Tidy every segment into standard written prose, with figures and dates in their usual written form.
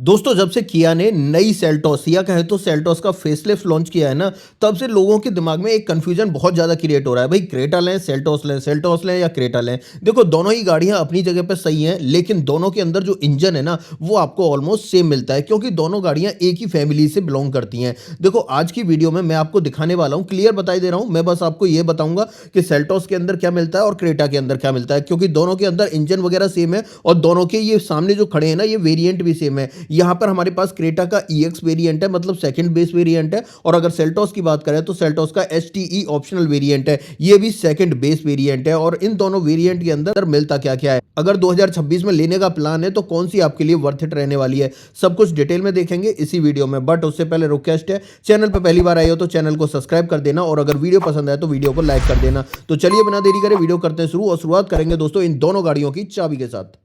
दोस्तों जब से किया ने नई सेल्टॉस या कहें तो सेल्टॉस का फेसलिफ्ट लॉन्च किया है ना, तब से लोगों के दिमाग में एक कंफ्यूजन बहुत ज़्यादा क्रिएट हो रहा है। भाई क्रेटा लें, सेल्टॉस लें या क्रेटा लें। देखो दोनों ही गाड़ियां अपनी जगह पे सही हैं, लेकिन दोनों के अंदर जो इंजन है ना, वो आपको ऑलमोस्ट सेम मिलता है क्योंकि दोनों गाड़ियां एक ही फैमिली से बिलोंग करती हैं। देखो आज की वीडियो में मैं आपको दिखाने वाला हूँ, क्लियर बताई दे रहा हूँ। मैं बस आपको ये बताऊंगा कि सेल्टॉस के अंदर क्या मिलता है और क्रेटा के अंदर क्या मिलता है, क्योंकि दोनों के अंदर इंजन वगैरह सेम है और दोनों के ये सामने जो खड़े हैं ना, ये वेरिएंट भी सेम है। यहाँ पर हमारे पास क्रेटा का EX वेरिएंट है, मतलब सेकंड बेस वेरिएंट है, और अगर सेल्टॉस की बात करें तो सेल्टॉस का STE ऑप्शनल वेरिएंट है, ये भी सेकंड बेस वेरिएंट है। और इन दोनों वेरिएंट के अंदर मिलता क्या क्या है, अगर 2026 में लेने का प्लान है तो कौन सी आपके लिए वर्थ इट रहने वाली है, सब कुछ डिटेल में देखेंगे इसी वीडियो में। बट उससे पहले रिक्वेस्ट है, चैनल पर पहली बार आए हो तो चैनल को सब्सक्राइब कर देना, और अगर वीडियो पसंद आए तो वीडियो को लाइक कर देना। तो चलिए बिना देरी करे वीडियो करते हैं शुरू, और शुरुआत करेंगे दोस्तों इन दोनों गाड़ियों की चाबी के साथ।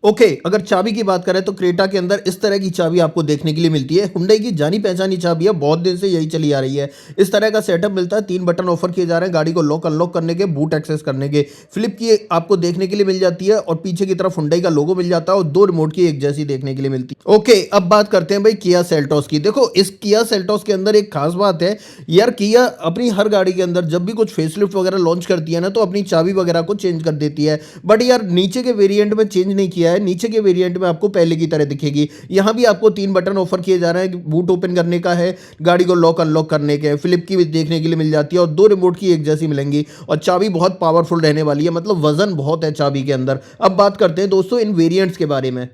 ओके अगर चाबी की बात करें तो क्रेटा के अंदर इस तरह की चाबी आपको देखने के लिए मिलती है। हुंडई की जानी पहचानी चाबी है, बहुत दिन से यही चली आ रही है। इस तरह का सेटअप मिलता है, 3 बटन ऑफर किए जा रहे हैं गाड़ी को लॉक अनलॉक करने के, बूट एक्सेस करने के। फ्लिप की आपको देखने के लिए मिल जाती है, और पीछे की तरफ हुंडई का लोगो मिल जाता है, और 2 रिमोट की एक जैसी देखने के लिए मिलती है। ओके अब बात करते हैं भाई किया सेल्टॉस की। देखो इस किया सेल्टॉस के अंदर एक खास बात है यार, किया अपनी हर गाड़ी के अंदर जब भी कुछ फेसलिफ्ट वगैरह लॉन्च करती है ना, तो अपनी चाबी वगैरह को चेंज कर देती है। बट यार नीचे के वेरिएंट में चेंज नहीं किया है, नीचे के वेरिएंट में आपको पहले की तरह दिखेगी। यहां भी आपको 3 बटन ऑफर किए जा रहे हैं, बूट ओपन करने का है, गाड़ी को लॉक अनलॉक करने के, फ्लिप की भी देखने के लिए मिल जाती है, और 2 रिमोट की एक जैसी मिलेंगी। और चाबी बहुत पावरफुल रहने वाली है, मतलब वजन बहुत है चाबी के अंदर। अब बात करते हैं दोस्तों इन वेरिएंट्स के बारे में।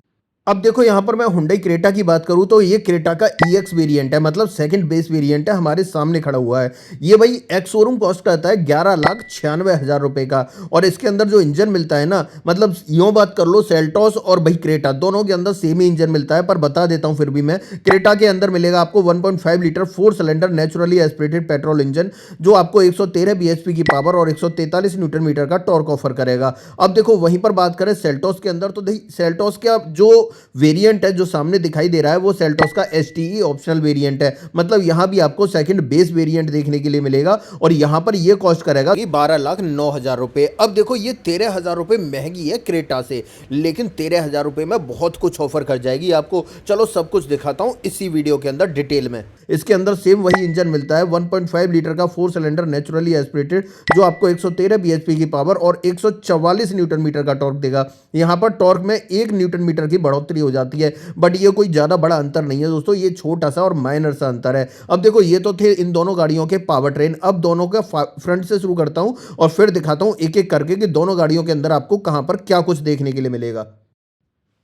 अब देखो यहां पर मैं हुंडई क्रेटा की बात करूं तो ये क्रेटा का EX वेरिएंट है, मतलब सेकंड बेस वेरिएंट है, हमारे सामने खड़ा हुआ है। ये भाई एक्स शोरूम कॉस्ट करता है 11,96,000 रुपए का। और इसके अंदर जो इंजन मिलता है ना, मतलब यूं बात कर लो सेल्टॉस और भाई क्रेटा दोनों के अंदर सेम ही इंजन मिलता है, पर बता देता हूं फिर भी मैं। क्रेटा के अंदर मिलेगा आपको 1.5 litre 4 cylinder naturally aspirated petrol engine, जो आपको 113 bhp की पावर और 143 न्यूटन मीटर का टॉर्क ऑफर करेगा। अब देखो वहीं पर बात करें सेल्टॉस के अंदर, तो सेल्टॉस का जो वेरिएंट है जो सामने दिखाई दे रहा है, वो सेल्टॉस का STE ऑप्शनल वेरिएंट है, मतलब यहां भी आपको सेकंड बेस वेरिएंट देखने के लिए मिलेगा, और यहां पर ये कॉस्ट करेगा 12,09,000 रुपए। अब देखो ये 13,000 रुपए महंगी है क्रेटा से, लेकिन 13,000 रुपए में बहुत कुछ ऑफर कर जाएगी आपको। चलो सब कुछ दिखाता हूं इसी वीडियो के अंदर डिटेल में। इसके अंदर सेम वही इंजन मिलता है, 1.5 लीटर का 4 सिलेंडर नेचुरली एस्पिरेटेड, जो आपको 113 bhp की पावर और 144 न्यूटन मीटर का टॉर्क देगा। यहां पर टॉर्क में 1 न्यूटन मीटर की बढ़ोतरी हो जाती है, बट ये कोई ज्यादा बड़ा अंतर नहीं है दोस्तों, ये छोटा सा और माइनर सा अंतर है। अब देखो ये तो थे इन दोनों गाड़ियों के पावर ट्रेन। अब दोनों का फ्रंट से शुरू करता हूं और फिर दिखाता हूं एक एक करके कि दोनों गाड़ियों के अंदर आपको कहां पर क्या कुछ देखने के लिए मिलेगा।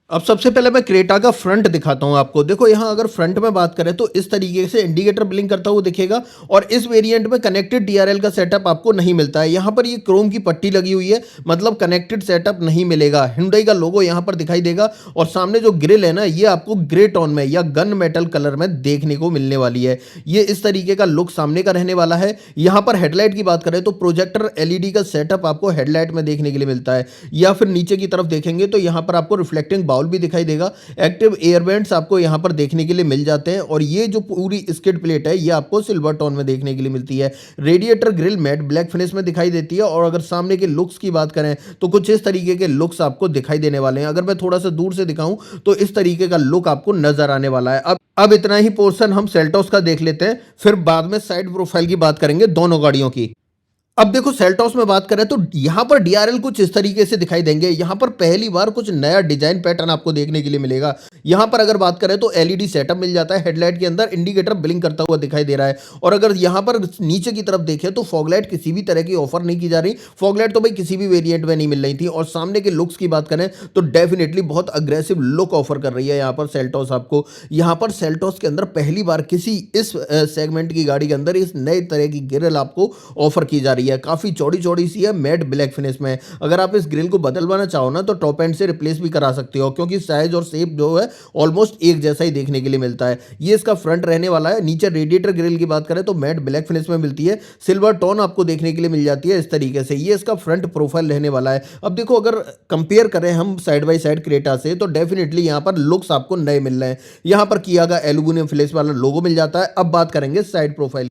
अब सबसे पहले मैं क्रेटा का फ्रंट दिखाता हूं आपको। देखो यहां अगर फ्रंट में बात करें तो इस तरीके से इंडिकेटर ब्लिंक करता हुआ दिखेगा, और इस वेरिएंट में कनेक्टेड DRL का सेटअप आपको नहीं मिलता है। यहां पर ये क्रोम की पट्टी लगी हुई है, मतलब कनेक्टेड सेटअप नहीं मिलेगा। हुंडई का लोगो यहां पर दिखाई देगा, और सामने जो ग्रिल है ना, ये आपको ग्रे टोन में या गन मेटल कलर में देखने को मिलने वाली है। ये इस तरीके का लुक सामने का रहने वाला है। यहां पर हेडलाइट की बात करें तो प्रोजेक्टर LED का सेटअप आपको हेडलाइट में देखने के लिए मिलता है, या फिर नीचे की तरफ देखेंगे तो यहां पर आपको रिफ्लेक्टिंग बाउल भी दिखाई देगा। एक्टिव एयरबैंड्स आपको यहां पर देखने के लिए मिल जाते हैं, और ये जो पूरी स्किड प्लेट है ये आपको सिल्वर टोन में देखने के लिए मिलती है। Radiator grille matte black finish में दिखाई देती है। और अगर सामने के लुक्स की बात करें तो कुछ इस तरीके के लुक्स आपको दिखाई देने वाले हैं। अगर मैं थोड़ा सा दूर से दिखाऊं तो इस तरीके का लुक आपको नजर आने वाला है। अब इतना ही पोर्शन हम सेल्टॉस का देख लेते हैं, फिर बाद में साइड प्रोफाइल की बात करेंगे दोनों गाड़ियों की। अब देखो सेल्टॉस में बात करें तो यहां पर DRL कुछ इस तरीके से दिखाई देंगे। यहां पर पहली बार कुछ नया डिजाइन पैटर्न आपको देखने के लिए मिलेगा। यहां पर अगर बात करें तो LED सेटअप मिल जाता है, हेडलाइट के अंदर इंडिकेटर ब्लिंक करता हुआ दिखाई दे रहा है। और अगर यहां पर नीचे की तरफ देखें तो फॉगलाइट किसी भी तरह की ऑफर नहीं की जा रही। फॉगलाइट तो भाई किसी भी वेरिएंट में नहीं मिल रही थी। और सामने के लुक्स की बात करें तो डेफिनेटली बहुत अग्रेसिव लुक ऑफर कर रही है यहां पर सेल्टॉस आपको। यहां पर सेल्टॉस के अंदर पहली बार किसी इस सेगमेंट की गाड़ी के अंदर इस नए तरह की ग्रिल आपको ऑफर की जा रही है। काफी चौड़ी चौड़ी सी है, मैट ब्लैक फिनिश में। अगर आप इस ग्रिल को बदलवाना चाहो ना तो टॉप एंड से रिप्लेस भी करा सकते हो, क्योंकि साइज और शेप जो है ऑलमोस्ट एक जैसा ही देखने के लिए मिलता है। ये इसका फ्रंट रहने वाला है। नीचे रेडिएटर ग्रिल की बात करें तो मैट ब्लैक फिनिश में मिलती है, सिल्वर टोन आपको देखने के लिए मिल जाती है इस तरीके से। ये इसका फ्रंट प्रोफाइल रहने वाला है। अब देखो अगर कंपेयर करें हम साइड बाय साइड क्रेटा से, तो डेफिनेटली यहां पर लुक्स आपको नए मिल रहे हैं। यहां पर किया गया एल्यूमिनियम फिनिश वाला लोगो मिल जाता है। अब बात करेंगे साइड प्रोफाइल।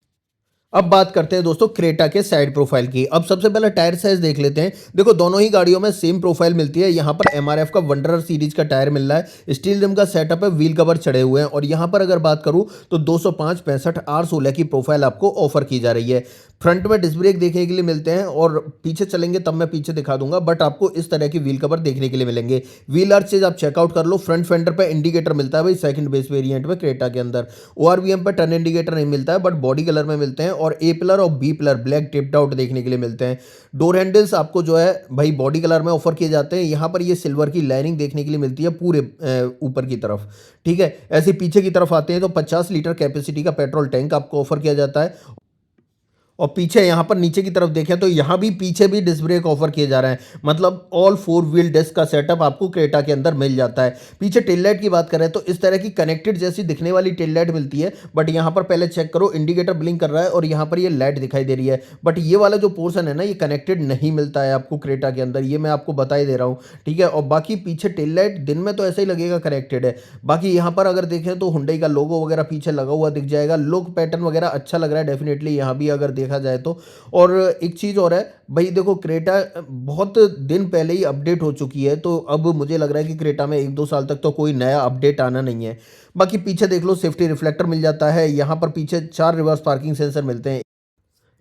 अब बात करते हैं दोस्तों क्रेटा के साइड प्रोफाइल की। अब सबसे पहले टायर साइज देख लेते हैं। देखो दोनों ही गाड़ियों में सेम प्रोफाइल मिलती है। यहाँ पर एमआरएफ का वंडरर सीरीज का टायर मिल रहा है, स्टील रिम का सेटअप है, व्हील कवर चढ़े हुए हैं और यहाँ पर अगर बात करूँ तो 205 65 R16 की प्रोफाइल आपको ऑफर की जा रही है। फ्रंट में डिस्क ब्रेक देखने के लिए मिलते हैं और पीछे चलेंगे तब मैं पीछे दिखा दूंगा, बट आपको इस तरह की व्हील कवर देखने के लिए मिलेंगे। व्हील आर्चेज आप चेकआउट कर लो। फ्रंट फेंडर पे इंडिकेटर मिलता है भाई सेकंड बेस वेरिएंट में क्रेटा के अंदर। ओआरवीएम पे टर्न इंडिकेटर नहीं मिलता है, बट बॉडी कलर में मिलते हैं और ए पिलर और B pillar black tipped out देखने के लिए मिलते हैं। डोर हैंडल्स आपको जो है भाई बॉडी कलर में ऑफर किए जाते हैं। यहाँ पर ये सिल्वर की लाइनिंग देखने के लिए मिलती है पूरे ऊपर की तरफ। ठीक है, ऐसे पीछे की तरफ आते हैं तो 50 लीटर कैपेसिटी का पेट्रोल टैंक आपको ऑफर किया जाता है। और पीछे यहाँ पर नीचे की तरफ देखें तो यहाँ भी पीछे भी डिस्क ब्रेक ऑफर किए जा रहे हैं। मतलब ऑल फोर व्हील डिस्क का सेटअप आपको क्रेटा के अंदर मिल जाता है। पीछे टेल लाइट की बात करें तो इस तरह की कनेक्टेड जैसी दिखने वाली टेल लाइट मिलती है, बट यहाँ पर पहले चेक करो इंडिकेटर ब्लिंक कर रहा है और यहाँ पर ये लाइट दिखाई दे रही है, बट ये वाला जो पोर्सन है ना ये कनेक्टेड नहीं मिलता है आपको क्रेटा के अंदर, ये मैं आपको बता ही दे रहा हूँ। ठीक है, और बाकी पीछे टेल लाइट दिन में तो ऐसा ही लगेगा कनेक्टेड है। बाकी यहाँ पर अगर देखें तो हुंडई का लोगो वगैरह पीछे लगा हुआ दिख जाएगा। लुक पैटर्न वगैरह अच्छा लग रहा है डेफिनेटली यहाँ भी अगर देखा जाए तो। और एक चीज़ और है भाई, देखो क्रेटा बहुत दिन पहले ही अपडेट हो चुकी है, तो अब मुझे लग रहा है कि क्रेटा में 1-2 साल तक तो कोई नया अपडेट आना नहीं है। बाकी पीछे देख लो सेफ्टी रिफ्लेक्टर मिल जाता है। यहाँ पर पीछे 4 रिवर्स पार्किंग सेंसर मिलते हैं।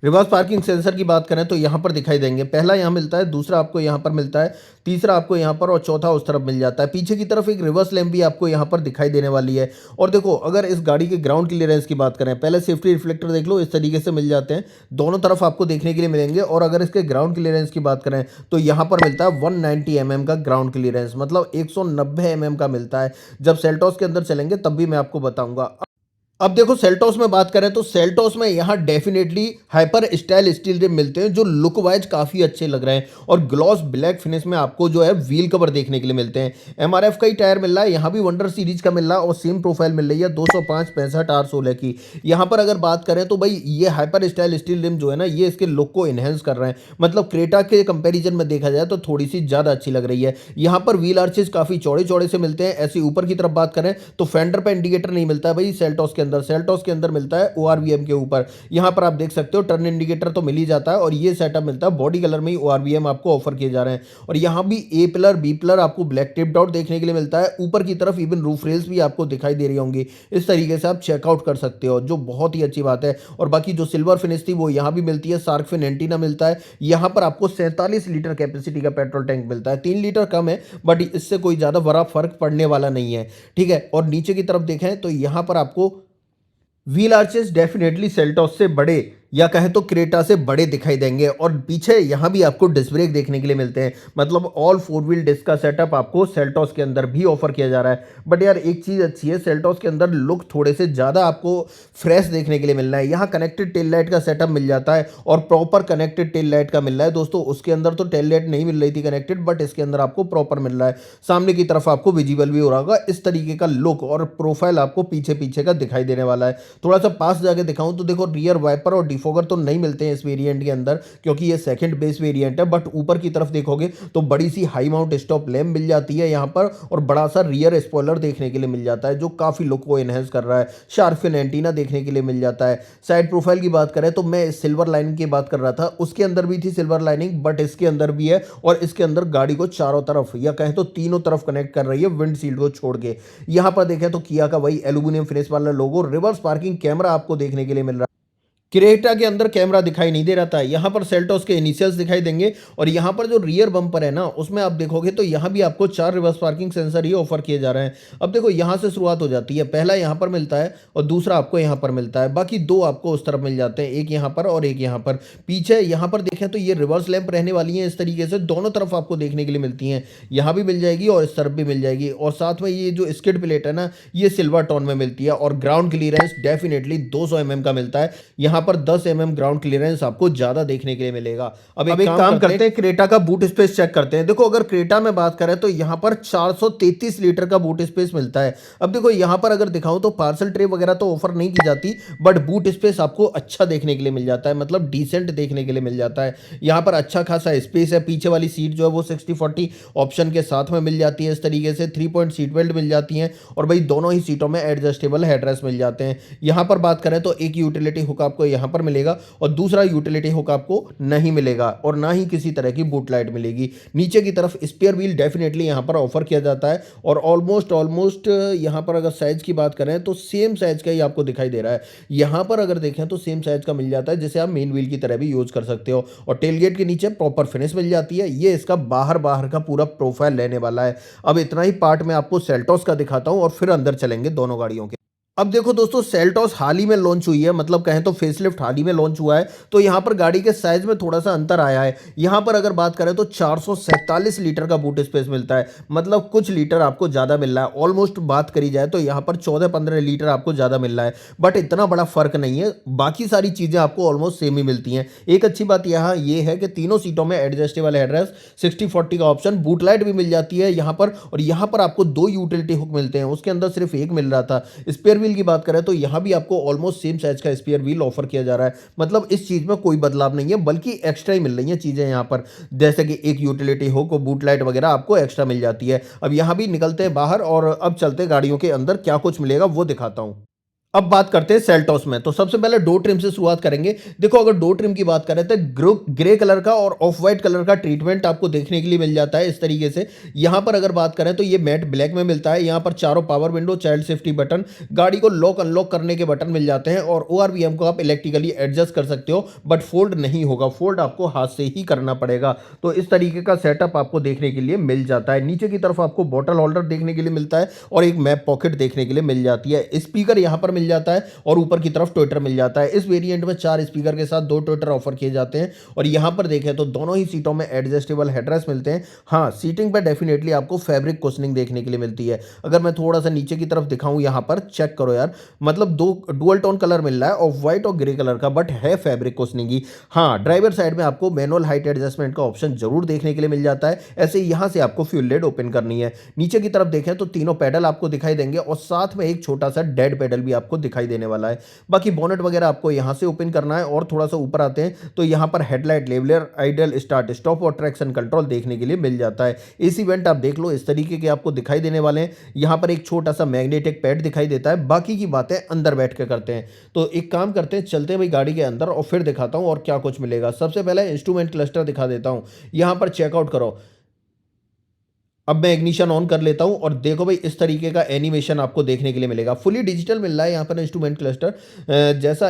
रिवर्स पार्किंग सेंसर की बात करें तो यहाँ पर दिखाई देंगे। पहला यहाँ मिलता है, दूसरा आपको यहाँ पर मिलता है, तीसरा आपको यहाँ पर और चौथा उस तरफ मिल जाता है। पीछे की तरफ एक रिवर्स लैम्प भी आपको यहाँ पर दिखाई देने वाली है। और देखो अगर इस गाड़ी के ग्राउंड क्लियरेंस की बात करें, पहले सेफ्टी रिफ्लेक्टर देख लो, इस तरीके से मिल जाते हैं, दोनों तरफ आपको देखने के लिए मिलेंगे। और अगर इसके ग्राउंड क्लियरेंस की बात करें तो यहाँ पर मिलता है 190 mm का ग्राउंड क्लियरेंस, मतलब 190 mm का मिलता है। जब सेल्टॉस के अंदर चलेंगे तब भी मैं आपको बताऊंगा। अब देखो सेल्टॉस में बात करें तो सेल्टॉस में यहाँ definitely hyper style steel rim मिलते हैं जो लुक वाइज काफ़ी अच्छे लग रहे हैं और ग्लॉस ब्लैक फिनिश में आपको जो है व्हील कवर देखने के लिए मिलते हैं। एमआरएफ का ही टायर मिल रहा है, यहाँ भी वंडर सीरीज का मिल रहा है और सेम प्रोफाइल मिल रही है 205 65 R16 की। यहाँ पर अगर बात करें तो भाई ये हाइपर स्टाइल स्टील रिम जो है ना ये इसके लुक को इन्हेंस कर रहे हैं, मतलब क्रेटा के कंपेरिजन में देखा जाए तो थोड़ी सी ज़्यादा अच्छी लग रही है। यहाँ पर व्हील आर्चेज काफ़ी चौड़े चौड़े से मिलते हैं। ऐसे ऊपर की तरफ बात करें तो फेंडर पर इंडिकेटर नहीं मिलता है भाई सेल्टॉस के अंदर। सेल्टॉस के अंदर मिलता है ओआरवीएम के ऊपर। यहां पर आप देख सकते हो टर्न इंडिकेटर तो मिल ही जाता है और ये सेटअप मिलता है बॉडी कलर में ही ओआरवीएम आपको ऑफर किए जा रहे हैं। और यहां भी ए पिलर बी पिलर आपको ब्लैक टिप्ड आउट देखने के लिए मिलता है। ऊपर की तरफ इवन रूफ रेल्स भी आपको दिखाई दे रही होंगी, इस तरीके से आप चेकआउट कर सकते हो, जो बहुत ही अच्छी बात है। और बाकी जो सिल्वर फिनिश थी वो यहां भी मिलती है। सार्क फिन एंटीना मिलता है। यहां पर आपको 47 लीटर कैपेसिटी का पेट्रोल टैंक मिलता है, 3 लीटर कम है बट इससे कोई ज्यादा बड़ा फर्क पड़ने वाला नहीं है। ठीक है, और नीचे की तरफ देखें तो यहां पर आपको व्हील आर्चेस डेफिनेटली सेल्टॉस से बड़े या कहें तो क्रेटा से बड़े दिखाई देंगे। और पीछे यहाँ भी आपको डिस्क ब्रेक देखने के लिए मिलते हैं, मतलब ऑल फोर व्हील डिस्क का सेटअप आपको सेल्टॉस के अंदर भी ऑफर किया जा रहा है। बट यार एक चीज़ अच्छी है, सेल्टॉस के अंदर लुक थोड़े से ज़्यादा आपको फ्रेश देखने के लिए मिल रहा है। यहाँ कनेक्टेड टेल लाइट का सेटअप मिल जाता है और प्रॉपर कनेक्टेड टेल लाइट का मिल रहा है दोस्तों। उसके अंदर तो टेल लाइट नहीं मिल रही थी कनेक्टेड, बट इसके अंदर आपको प्रॉपर मिल रहा है। सामने की तरफ आपको विजिबल भी हो रहा होगा। इस तरीके का लुक और प्रोफाइल आपको पीछे पीछे का दिखाई देने वाला है। थोड़ा सा पास जाके दिखाऊं तो देखो रियर वाइपर और डिफोगर तो नहीं मिलते हैं इस वेरिएंट के अंदर क्योंकि ये सेकंड बेस वेरिएंट है, बट ऊपर की तरफ देखोगे तो बड़ी सी हाई माउंट स्टॉप लैम्प मिल जाती है यहाँ पर और बड़ा सा रियर स्पॉइलर देखने के लिए मिल जाता है जो काफी लुक को एनहेंस कर रहा है। शार्प फिन एंटीना देखने के लिए मिल जाता है। साइड प्रोफाइल की बात करें तो मैं सिल्वर लाइनिंग की बात कर रहा था, उसके अंदर भी थी सिल्वर लाइनिंग, बट इसके अंदर भी है और इसके अंदर गाड़ी को चारों तरफ या कहें तो तीनों तरफ कनेक्ट कर रही है विंडशील्ड को छोड़ के। यहां पर देखें तो किया का वही एल्यूमिनियम फिनिश वाला लोगो। रिवर्स पार्किंग कैमरा आपको देखने के लिए मिल रहा है। क्रेटा के अंदर कैमरा दिखाई नहीं दे रहा था, यहाँ पर सेल्टॉस के इनिशियल्स दिखाई देंगे। और यहाँ पर जो रियर बम्पर है ना उसमें आप देखोगे तो यहाँ भी आपको 4 रिवर्स पार्किंग सेंसर ही ऑफर किए जा रहे हैं। अब देखो यहाँ से शुरुआत हो जाती है, पहला यहाँ पर मिलता है और दूसरा आपको यहाँ पर मिलता है, बाकी दो आपको उस तरफ मिल जाते हैं, एक यहाँ पर और एक यहाँ पर। पीछे यहाँ पर देखें तो ये रिवर्स लैंप रहने वाली है इस तरीके से, दोनों तरफ आपको देखने के लिए मिलती हैं। यहाँ भी मिल जाएगी और इस तरफ भी मिल जाएगी। और साथ में ये जो स्किड प्लेट है ना ये सिल्वर टोन में मिलती है और ग्राउंड क्लियरेंस डेफिनेटली 200 mm का मिलता है। यहाँ पर 10 mm ग्राउंड क्लियरेंस आपको ज्यादा देखने के लिए मिलेगा। अब एक काम करते हैं, क्रेटा का बूट स्पेस चेक करते हैं। देखो अगर क्रेटा में बात करें तो यहाँ पर 433 लीटर का बूट स्पेस मिलता है। अब देखो यहाँ पर अगर दिखाऊं तो पार्सल ट्रे वगैरह तो ऑफर नहीं की जाती, बट बूट स्पेस आपको अच्छा देखने के लिए मिल जाता है, मतलब डिसेंट देखने के लिए मिल जाता है। यहाँ पर अच्छा खासा स्पेस है। पीछे वाली सीट जो है वो 60-40 ऑप्शन के साथ में मिल जाती है इस तरीके से। 3 पॉइंट सीट बेल्ट मिल जाती हैं और भाई दोनों ही सीटों में एडजस्टेबल हेडरेस्ट मिल जाते हैं। यहाँ पर बात करें तो एक यूटिलिटी हुक आपको यहाँ पर मिलेगा और दूसरा यूटिलिटी हुक आपको नहीं मिलेगा और ना ही किसी तरह की बूट लाइट मिलेगी। नीचे की तरफ स्पेयर व्हील डेफिनेटली यहाँ पर ऑफर किया जाता है और ऑलमोस्ट ऑलमोस्ट यहाँ पर अगर साइज़ की बात करें तो सेम साइज़ का ही आपको दिखाई दे रहा है। यहाँ पर अगर देखें तो सेम साइज़ का मिल जाता है, जिसे आप मेन व्हील की तरह भी यूज़ कर सकते हो और टेलगेट के नीचे प्रॉपर फिनिश मिल जाती है। ये इसका बाहर बाहर का पूरा प्रोफाइल रहने वाला है। अब इतना ही पार्ट मैं आपको सेल्टॉस का दिखाता हूँ और फिर अंदर चलेंगे दोनों गाड़ियों के। अब देखो दोस्तों, सेल्टॉस हाल ही में लॉन्च हुई है, मतलब कहें तो फेसलिफ्ट हाल ही में लॉन्च हुआ है, तो यहाँ पर गाड़ी के साइज में थोड़ा सा अंतर आया है। यहाँ पर अगर बात करें तो 447 लीटर का बूट स्पेस मिलता है, मतलब कुछ लीटर आपको ज़्यादा मिल रहा है। ऑलमोस्ट बात करी जाए तो यहाँ पर 14-15 लीटर आपको ज़्यादा मिल रहा है, बट इतना बड़ा फर्क नहीं है। बाकी सारी चीज़ें आपको ऑलमोस्ट सेम ही मिलती हैं। एक अच्छी बात यहाँ ये है कि तीनों सीटों में एडजस्टेबल हेडरेस्ट, 60-40 का ऑप्शन, बूट लाइट भी मिल जाती है यहाँ पर, और यहाँ पर आपको 2 यूटिलिटी हुक मिलते हैं, उसके अंदर सिर्फ एक मिल रहा था। स्पेयर व्हील की बात करें तो यहां भी आपको ऑलमोस्ट सेम साइज का स्पेयर व्हील ऑफर किया जा रहा है, मतलब इस चीज में कोई बदलाव नहीं है, बल्कि एक्स्ट्रा ही मिल रही है चीजें यहां पर, जैसे कि एक यूटिलिटी हुक और बूट लाइट वगैरह आपको एक्स्ट्रा मिल जाती है। अब यहां भी निकलते हैं बाहर और अब चलते हैं गाड़ियों के अंदर क्या कुछ मिलेगा वो दिखाता हूं। अब बात करते हैं सेल्टॉस में, तो सबसे पहले डोर ट्रिम से शुरुआत करेंगे। देखो, अगर डोर ट्रिम की बात करें तो ग्रे कलर का और ऑफ व्हाइट कलर का ट्रीटमेंट आपको देखने के लिए मिल जाता है इस तरीके से। यहां पर अगर बात करें तो ये मैट ब्लैक में मिलता है। यहां पर चारों power window, child safety button, गाड़ी को लॉक अनलॉक करने के बटन मिल जाते हैं और ओआरवीएम को आप इलेक्ट्रिकली एडजस्ट कर सकते हो, बट फोल्ड नहीं होगा, फोल्ड आपको हाथ से ही करना पड़ेगा। तो इस तरीके का सेटअप आपको देखने के लिए मिल जाता है। नीचे की तरफ आपको बॉटल होल्डर देखने के लिए मिलता है और एक मैप पॉकेट देखने के लिए मिल जाती है। स्पीकर यहां पर मिल जाता है और ऊपर की तरफ ट्विटर मिल जाता है। इस वेरिएंट में 4 स्पीकर के साथ 2 ट्विटर ऑफर किए जाते हैं और यहां पर देखें तो दोनों ही सीटों में एडजस्टेबल हेडरेस्ट मिलते हैं। हाँ, सीटिंग पर डेफिनेटली आपको फैब्रिक कुशनिंग देखने के लिए मिलती है। अगर मैं थोड़ा सा नीचे की तरफ दिखाऊं, यहां पर चेक करो यार, मतलब 2 डुअल टोन कलर मिल रहा है, ऑफ व्हाइट और ग्रे कलर का, बट है फैब्रिक कुशनिंग ही। हाँ, ड्राइवर साइड में आपको मैनुअल हाइट एडजस्टमेंट का ऑप्शन जरूर देखने के लिए मिल जाता है। ऐसे यहां से आपको फ्यूल लेड ओपन करनी है। नीचे की तरफ देखें तो तीनों पैडल आपको दिखाई देंगे और साथ में एक छोटा सा डेड पैडल भी आपको दिखाई देने वाला है। बाकी बोनेट वगैरह आपको यहां से ओपन करना है और थोड़ा सा ऊपर आते हैं तो यहां पर headlight, leveller, idle, start stop और ट्रैक्शन कंट्रोल देखने के लिए मिल जाता है। एसी वेंट आप देख लो, इस तरीके के आपको दिखाई देने वाले हैं। यहां पर एक छोटा सा मैग्नेटिक पैड दिखाई देता है। बाकी की बातें अंदर बैठ के करते हैं, तो एक काम करते हैं, चलते हैं भाई गाड़ी के अंदर और फिर दिखाता हूं और क्या कुछ मिलेगा। सबसे पहले इंस्ट्रूमेंट क्लस्टर दिखा देता हूं। यहां पर चेकआउट करो। अब मैं इग्निशन ऑन कर लेता हूं और देखो भाई, इस तरीके का एनिमेशन आपको देखने के लिए मिलेगा। फुली डिजिटल मिल रहा है यहाँ पर इंस्ट्रूमेंट क्लस्टर, जैसा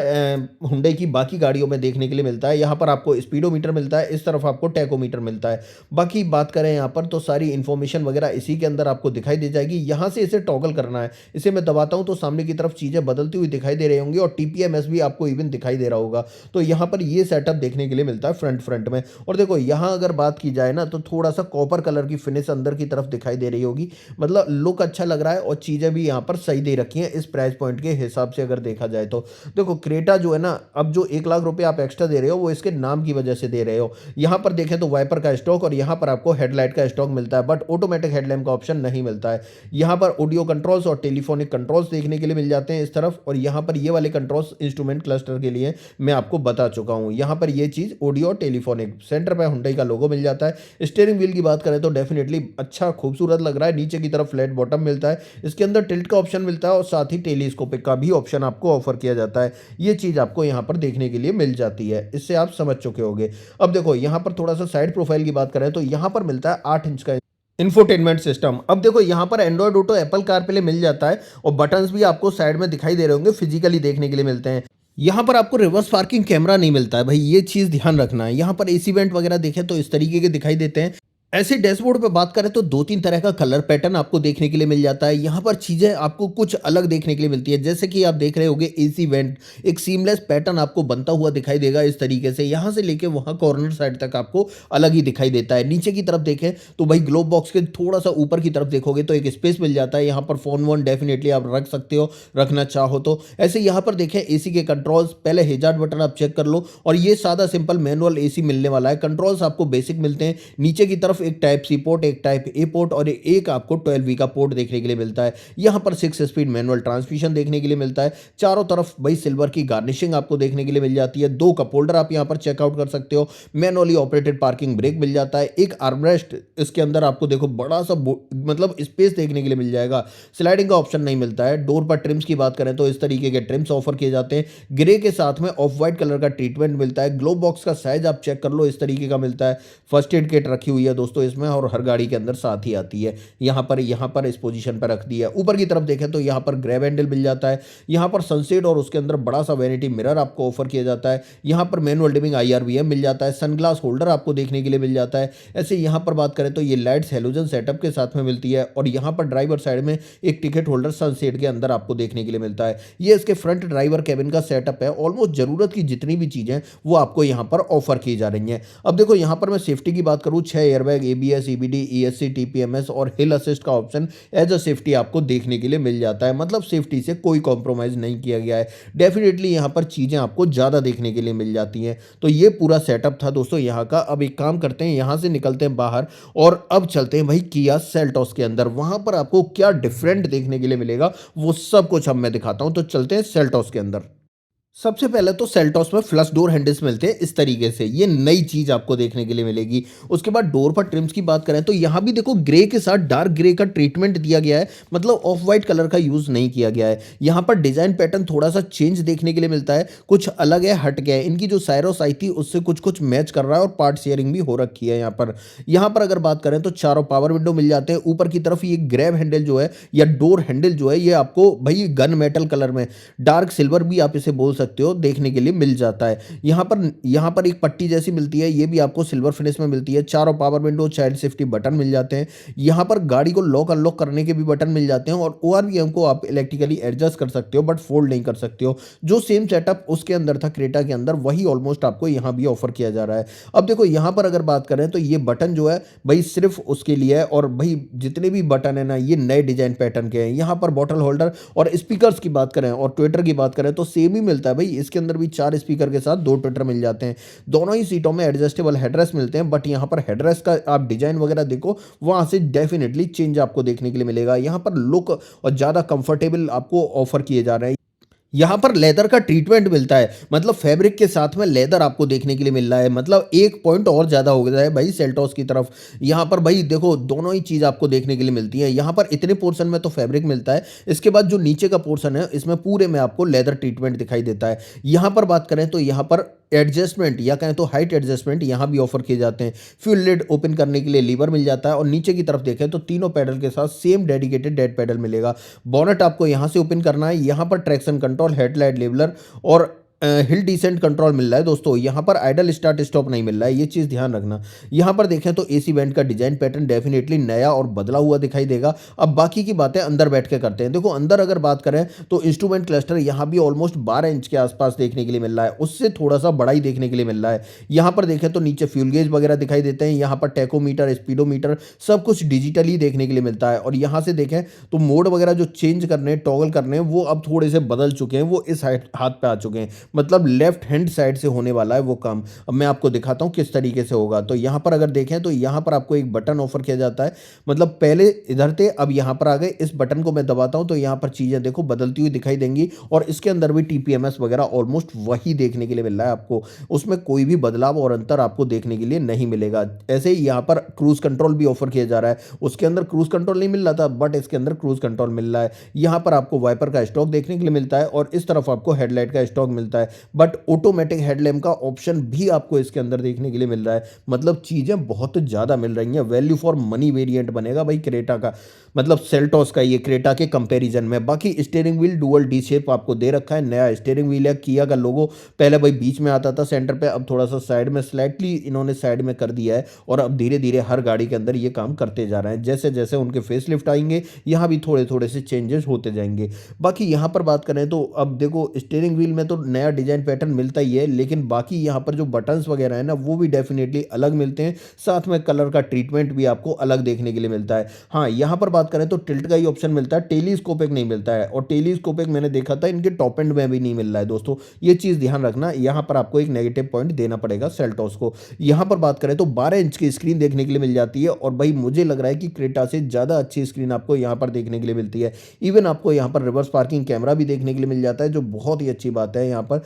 हुंडई की बाकी गाड़ियों में देखने के लिए मिलता है। यहाँ पर आपको स्पीडोमीटर मिलता है, इस तरफ आपको टैकोमीटर मिलता है। बाकी बात करें यहाँ पर तो सारी इन्फॉर्मेशन वगैरह इसी के अंदर आपको दिखाई दे जाएगी। यहाँ से इसे टॉगल करना है, इसे मैं दबाता हूँ तो सामने की तरफ चीज़ें बदलती हुई दिखाई दे रही होंगी और टीपीएमएस भी आपको इवन दिखाई दे रहा होगा। तो यहाँ पर ये सेटअप देखने के लिए मिलता है फ्रंट में। और देखो, यहाँ अगर बात की जाए ना तो थोड़ा सा कॉपर कलर की फिनिश अंदर की तरफ दिखाई दे रही होगी, मतलब लुक अच्छा लग रहा है और चीजें भी यहाँ पर सही दे रखी हैं इस प्राइस पॉइंट के हिसाब से अगर देखा जाए तो। देखो, क्रेटा जो है ना, अब जो 1 लाख रुपए आप एक्स्ट्रा दे रहे हो वो इसके नाम की वजह से दे रहे हो। यहाँ पर देखें तो वाइपर का स्टॉक और यहाँ पर आपको हेडलाइट का स्टॉक मिलता है, बट ऑटोमेटिक हेडलैम्प का ऑप्शन नहीं मिलता है। यहाँ पर ऑडियो कंट्रोल्स और टेलीफोनिक कंट्रोल्स देखने के लिए मिल जाते हैं इस तरफ, और यहाँ पर ये वाले कंट्रोल्स इंस्ट्रूमेंट क्लस्टर के लिए मैं आपको बता चुका हूँ। यहाँ पर ये चीज ऑडियो टेलीफोनिक, सेंटर पर हुंडई का लोगो मिल जाता है। स्टीयरिंग व्हील की बात करें तो डेफिनेटली अच्छा खूबसूरत लग रहा है। नीचे की तरफ फ्लैट बॉटम मिलता है, इसके अंदर टिल्ट का ऑप्शन मिलता है और साथ ही टेलीस्कोपिक का भी ऑप्शन आपको ऑफर किया जाता है। ये चीज आपको यहां पर देखने के लिए मिल जाती है, इससे आप समझ चुके होंगे। अब देखो, यहां पर थोड़ा सा साइड प्रोफाइल की बात करें तो यहां पर मिलता है 8 इंच का इंफोटेनमेंट सिस्टम। अब देखो, यहां पर एंड्रॉइड ऑटो, एप्पल कारप्ले मिल जाता है और बटन्स भी आपको साइड में दिखाई दे रहे होंगे, फिजिकली देखने के लिए मिलते हैं। यहाँ पर आपको रिवर्स पार्किंग कैमरा नहीं मिलता है भाई, ये चीज़ ध्यान रखना है। यहाँ पर एसी वेंट वगैरह देखें तो इस तरीके के दिखाई देते हैं। ऐसे डैशबोर्ड पे बात करें तो 2-3 तरह का कलर पैटर्न आपको देखने के लिए मिल जाता है। यहाँ पर चीज़ें आपको कुछ अलग देखने के लिए मिलती है, जैसे कि आप देख रहे होंगे एसी वेंट, एक सीमलेस पैटर्न आपको बनता हुआ दिखाई देगा इस तरीके से। यहाँ से लेके वहाँ कॉर्नर साइड तक आपको अलग ही दिखाई देता है। नीचे की तरफ देखें तो भाई ग्लोब बॉक्स के थोड़ा सा ऊपर की तरफ देखोगे तो एक स्पेस मिल जाता है। यहाँ पर फोन वोन डेफिनेटली आप रख सकते हो, रखना चाहो तो। ऐसे यहाँ पर देखें एसी के कंट्रोल्स, पहले हेजार्ड बटन आप चेक कर लो, और ये सादा सिंपल मैनुअल एसी मिलने वाला है। कंट्रोल्स आपको बेसिक मिलते हैं। नीचे की तरफ एक टाइप सी पोर्ट, एक टाइप ए पोर्ट और एक आपको 12V का पोर्ट देखने के लिए मिलता है। यहाँ पर 6 स्पीड मैनुअल ट्रांसमिशन देखने के लिए मिलता है। चारों तरफ भाई सिल्वर की गार्निशिंग आपको देखने के लिए मिल जाती है। 2 कप होल्डर आप यहाँ पर चेकआउट कर सकते हो। मैनुअली ऑपरेटेड पार्किंग ब्रेक मिल जाता है। एक आर्मरेस्ट इसके अंदर आपको देखो बड़ा सा मतलब स्पेस देखने के लिए मिल जाएगा। स्लाइडिंग का ऑप्शन नहीं मिलता है। डोर पर ट्रिम्स की बात करें तो इस तरीके के ट्रिम्स ऑफर किए जाते हैं। ग्रे के साथ में ऑफ वाइट कलर का ट्रीटमेंट मिलता है। ग्लो बॉक्स का साइज आप चेक कर लो, इस तरीके का मिलता है। फर्स्ट एड किट रखी हुई है दोस्तों इसमें और हर गाड़ी के अंदर साथ ही आती है। यहाँ पर इस पोजीशन पर रख दी है। ऊपर की तरफ देखें तो यहाँ पर ग्रैब हैंडल मिल जाता है। यहाँ पर सनसेट और उसके अंदर बड़ा सा वैनिटी मिरर आपको ऑफर किया जाता है। यहाँ पर मैनुअल डिमिंग IRVM मिल जाता है। सनग्लास होल्डर आपको देखने के लिए मिल जाता है। ऐसे यहाँ पर बात करें तो ये लाइट्स हेलोजन सेटअप के साथ में मिलती है और यहाँ पर ड्राइवर साइड में एक टिकट होल्डर सनसेट के अंदर आपको देखने के लिए मिलता है। ये इसके फ्रंट ड्राइवर कैबिन का सेटअप है। ऑलमोस्ट जरूरत की जितनी भी चीजें वो आपको यहाँ पर ऑफर की जा रही हैं। अब देखो यहाँ पर मैं सेफ्टी की बात करूँ, 6 airbag, ABS, EBD, ESC, TPMS और हिल असिस्ट का ऑप्शन एज अ सेफ्टी आपको देखने के लिए मिल जाता है। मतलब सेफ्टी से कोई कॉम्प्रोमाइज नहीं किया गया है। डेफिनेटली यहाँ पर चीजें आपको ज्यादा देखने के लिए मिल जाती हैं। तो ये पूरा सेटअप था दोस्तों यहाँ का। अब एक काम करते हैं, यहाँ से निकलते हैं बाहर और अब चलते हैं भाई किया सेल्टोस के अंदर। वहां पर आपको क्या डिफरेंट देखने के लिए मिलेगा वो सब कुछ अब मैं दिखाता हूं। तो चलते हैं सेल्टोस के अंदर। सबसे पहले तो सेल्टॉस में फ्लश डोर हैंडल्स मिलते हैं इस तरीके से, ये नई चीज आपको देखने के लिए मिलेगी। उसके बाद डोर पर ट्रिम्स की बात करें तो यहाँ भी देखो ग्रे के साथ डार्क ग्रे का ट्रीटमेंट दिया गया है। मतलब ऑफ वाइट कलर का यूज नहीं किया गया है। यहाँ पर डिजाइन पैटर्न थोड़ा सा चेंज देखने के लिए मिलता है, कुछ अलग है, हट गया है। इनकी जो साइरोस आई थी उससे कुछ कुछ मैच कर रहा है और पार्ट शेयरिंग भी हो रखी है यहाँ पर अगर बात करें तो चारों पावर विंडो मिल जाते हैं। ऊपर की तरफ ये ग्रैब हैंडल जो है या डोर हैंडल जो है ये आपको भाई गन मेटल कलर में, डार्क सिल्वर भी आप इसे बोल सकते हो, देखने के लिए मिल जाता है। यहाँ पर एक पट्टी जैसी मिलती है, ये भी आपको सिल्वर फिनिश में मिलती है। चारों power window, child safety button मिल जाते हैं। यहाँ पर गाड़ी को लॉक अनलॉक करने के भी बटन मिल जाते हैं और ORVM को आप इलेक्ट्रिकली एडजस्ट कर सकते हो बट फोल्ड नहीं कर सकते हो। जो सेम सेटअप उसके अंदर था क्रेटा के अंदर, वही ऑलमोस्ट आपको यहाँ भी ऑफर किया जा रहा है। अब देखो यहाँ पर अगर बात करें तो ये बटन जो है भाई सिर्फ उसके लिए है और भाई जितने भी बटन है ना ये नए डिजाइन पैटर्न के हैं। यहाँ पर बॉटल होल्डर और स्पीकर्स की बात करें और ट्विटर की बात करें तो सेम ही मिलता है भाई। इसके अंदर भी 4 स्पीकर के साथ 2 ट्विटर मिल जाते हैं। दोनों ही सीटों में एडजस्टेबल हेडरेस्ट मिलते हैं बट यहाँ पर हेडरेस्ट का आप डिजाइन वगैरह देखो वहां से डेफिनेटली चेंज आपको देखने के लिए मिलेगा। यहाँ पर लुक और ज्यादा कंफर्टेबल आपको ऑफर किए जा रहे हैं। यहाँ पर लेदर का ट्रीटमेंट मिलता है, मतलब फैब्रिक के साथ में लेदर आपको देखने के लिए मिल रहा है। मतलब एक पॉइंट और ज़्यादा हो गया है भाई सेल्टॉस की तरफ। यहाँ पर भाई देखो दोनों ही चीज़ आपको देखने के लिए मिलती है। यहाँ पर इतने पोर्शन में तो फैब्रिक मिलता है, इसके बाद जो नीचे का पोर्शन है इसमें पूरे में आपको लेदर ट्रीटमेंट दिखाई देता है। यहाँ पर बात करें तो यहाँ पर एडजस्टमेंट या कहें तो हाइट एडजस्टमेंट यहाँ भी ऑफर किए जाते हैं। फ्यूल लिड ओपन करने के लिए लीवर मिल जाता है और नीचे की तरफ देखें तो तीनों पैडल के साथ सेम डेडिकेटेड डेड पैडल मिलेगा। बोनट आपको यहाँ से ओपन करना है। यहाँ पर ट्रैक्शन कंट्रोल, हेडलाइट लेवलर और हिल डिसेंट कंट्रोल मिल रहा है दोस्तों। यहाँ पर आइडल स्टार्ट स्टॉप नहीं मिल रहा है, ये चीज़ ध्यान रखना। यहाँ पर देखें तो AC वेंट का डिजाइन पैटर्न डेफिनेटली नया और बदला हुआ दिखाई देगा। अब बाकी की बातें अंदर बैठ के करते हैं। देखो अंदर अगर बात करें तो इंस्ट्रूमेंट क्लस्टर यहाँ भी ऑलमोस्ट 12 इंच के आसपास देखने के लिए मिल रहा है, उससे थोड़ा सा बड़ा ही देखने के लिए मिल रहा है। यहाँ पर देखें तो नीचे फ्यूल गेज वगैरह दिखाई देते हैं। यहाँ पर टेकोमीटर, स्पीडोमीटर सब कुछ डिजिटली देखने के लिए मिलता है। और यहाँ से देखें तो मोड वगैरह जो चेंज करने, टॉगल करने वो अब थोड़े से बदल चुके हैं, वो इस हाथ पे आ चुके हैं। मतलब लेफ्ट हैंड साइड से होने वाला है वो काम। अब मैं आपको दिखाता हूं किस तरीके से होगा। तो यहां पर अगर देखें तो यहां पर आपको एक बटन ऑफर किया जाता है। मतलब पहले इधर थे अब यहां पर आ गए। इस बटन को मैं दबाता हूं तो यहां पर चीजें देखो बदलती हुई दिखाई देंगी और इसके अंदर भी TPMS वगैरह ऑलमोस्ट वही देखने के लिए मिल रहा है आपको। उसमें कोई भी बदलाव और अंतर आपको देखने के लिए नहीं मिलेगा। ऐसे ही यहां पर क्रूज कंट्रोल भी ऑफर किया जा रहा है। उसके अंदर क्रूज कंट्रोल नहीं मिल रहा था बट इसके अंदर क्रूज कंट्रोल मिल रहा है। यहां पर आपको वाइपर का स्टॉक देखने के लिए मिलता है और इस तरफ आपको हेडलाइट का स्टॉक मिलता है। बट ऑटोमेटिक हेडलैम्प का ऑप्शन भी आपको इसके अंदर देखने के लिए मिल रहा है। मतलब चीजें बहुत ज्यादा मिल रही हैं। वैल्यू फॉर मनी वेरिएंट बनेगा भाई क्रेटा का, मतलब सेल्टॉस का, ये क्रेटा के कंपैरिजन में। बाकी steering wheel dual D shape आपको दे रखा है। नया स्टीयरिंग व्हील है। किया का लोगो पहले भाई बीच में आता था सेंटर पे, अब थोड़ा सा साइड में स्लाइटली इन्होंने साइड में कर दिया है और अब धीरे धीरे हर गाड़ी के अंदर ये काम करते जा रहे हैं। जैसे जैसे उनके फेस लिफ्ट आएंगे यहाँ भी थोड़े थोड़े से चेंजेस होते जाएंगे। बाकी यहाँ पर बात करें तो अब देखो स्टीयरिंग व्हील में तो नया नया डिज़ाइन पैटर्न मिलता ही है, लेकिन बाकी यहाँ पर जो बटन्स वगैरह है ना, वो भी डेफ़िनेटली अलग मिलते हैं। साथ में कलर का ट्रीटमेंट भी आपको अलग देखने के लिए मिलता है। हाँ, यहाँ पर बात करें तो टिल्ट का ही ऑप्शन मिलता है, टेलीस्कोपिक नहीं मिलता है, और टेलीस्कोपिक मैंने देखा था इनके टॉप एंड में भी नहीं मिल रहा है दोस्तों। ये चीज़ ध्यान रखना, यहाँ पर आपको एक नेगेटिव पॉइंट देना पड़ेगा सेल्टॉस को। यहाँ पर बात करें तो 12 इंच की स्क्रीन देखने के लिए मिल जाती है, और भाई मुझे लग रहा है कि क्रेटा से ज़्यादा अच्छी स्क्रीन आपको यहाँ पर देखने के लिए मिलती है। इवन आपको यहाँ पर रिवर्स पार्किंग कैमरा भी देखने के लिए मिल जाता है, जो बहुत ही अच्छी बात है। यहाँ पर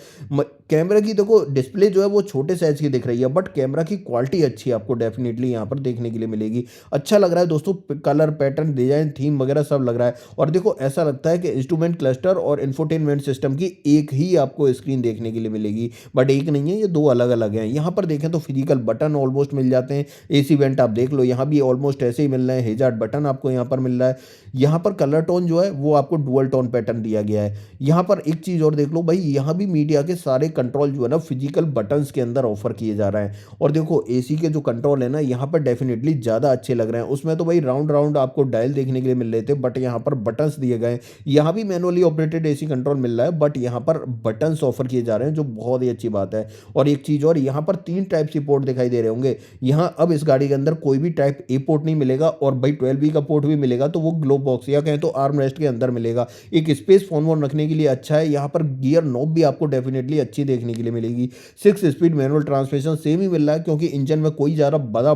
कैमरे की देखो डिस्प्ले जो है वो छोटे साइज की दिख रही है, बट कैमरा की क्वालिटी अच्छी आपको डेफिनेटली यहाँ पर देखने के लिए मिलेगी। अच्छा लग रहा है दोस्तों, कलर पैटर्न डिजाइन थीम वगैरह सब लग रहा है। और देखो ऐसा लगता है कि इंस्ट्रूमेंट क्लस्टर और इंफोटेनमेंट सिस्टम की एक ही आपको स्क्रीन देखने के लिए मिलेगी, बट एक नहीं है, ये दो अलग अलग हैं। यहाँ पर देखें तो फिजिकल बटन ऑलमोस्ट मिल जाते हैं। एसी वेंट आप देख लो, यहाँ भी ऑलमोस्ट ऐसे ही मिल रहे हैं। हेजार्ड बटन आपको यहाँ पर मिल रहा है। यहाँ पर कलर टोन जो है वो आपको डुअल टोन पैटर्न दिया गया है। यहाँ पर एक चीज़ और देख लो भाई, यहाँ भी मीडिया के सारे कंट्रोल जो है ना फिजिकल बटन्स के अंदर ऑफर किए जा रहे हैं। और देखो एसी के जो कंट्रोल है ना, यहाँ पर डेफिनेटली ज़्यादा अच्छे लग रहे हैं। उसमें तो भाई राउंड राउंड आपको डायल देखने के लिए मिल रहे थे, बट यहाँ पर बटन्स दिए गए हैं। यहाँ भी मैनुअली ऑपरेटेड एसी कंट्रोल मिल रहा है, बट यहाँ पर बटन्स ऑफर किए जा रहे हैं, जो बहुत ही अच्छी बात है। और एक चीज़ और, यहाँ पर 3 टाइप सी पोर्ट दिखाई दे रहे होंगे। यहाँ अब इस गाड़ी के अंदर कोई भी टाइप ए पोर्ट नहीं मिलेगा, और भाई 12V का पोर्ट भी मिलेगा तो वो ग्लोब बॉक्स या कहें तो आर्म रेस्ट के अंदर मिलेगा। एक स्पेस फोन वोन रखने के लिए अच्छा है। यहाँ पर गियर नॉब भी आपको डेफिनेटली अच्छी देखने के लिए मिलेगी। 6 स्पीड मैनुअल ट्रांसमिशन सेम ही मिल रहा है, क्योंकि इंजन में कोई ज़्यादा बड़ा